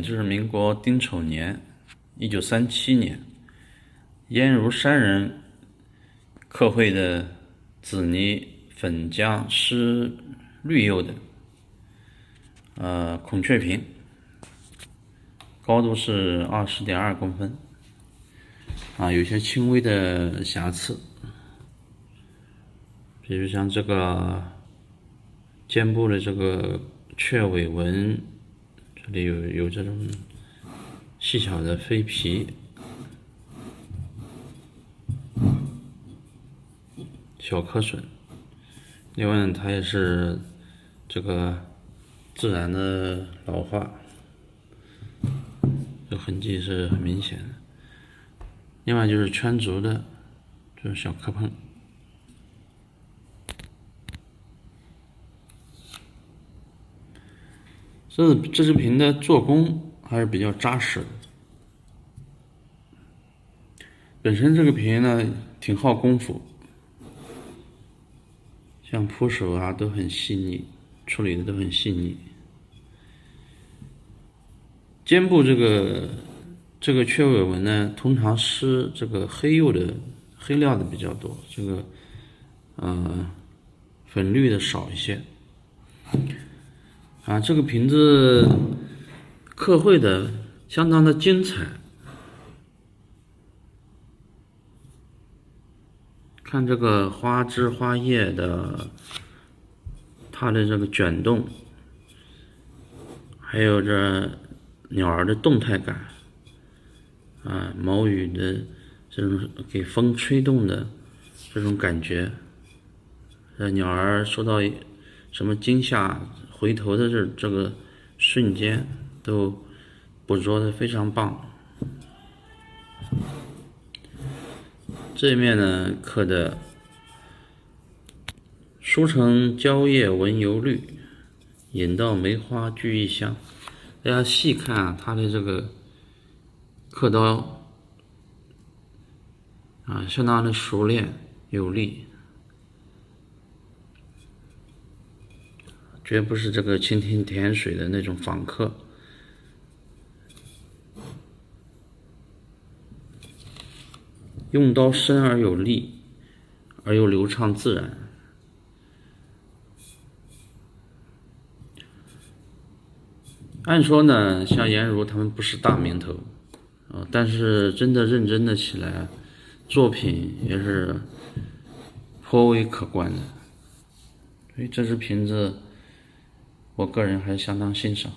这是民国丁丑年，1937年，燕如山人刻绘的紫泥粉浆施绿釉的孔雀屏，高度是20.2公分，有些轻微的瑕疵，比如像这个肩部的这个雀尾纹，这里有这种细小的飞皮，小磕损。另外呢，它也是这个自然的老化，这痕迹是很明显的。另外就是圈足的这种小磕碰。这支屏的做工还是比较扎实的。本身这个屏呢挺耗功夫，像铺手都很细腻，处理的都很细腻。肩部这个雀尾纹呢，通常施这个黑料的比较多，这个粉绿的少一些。这个瓶子刻绘的相当的精彩，看这个花枝花叶的它的这个卷动，还有这鸟儿的动态感，毛羽的这种给风吹动的这种感觉，鸟儿受到什么惊吓回头的这个瞬间都捕捉的非常棒。这一面呢刻的书成蕉叶闻油绿，引到梅花聚异香。大家细看它的这个刻刀相当的熟练有力，绝不是这个蜻蜓点水的那种仿刻。用刀深而有力，而又流畅自然。按说呢，像颜如他们不是大名头，但是真的认真的起来，作品也是颇为可观的。所以这支瓶子，我个人还相当欣赏。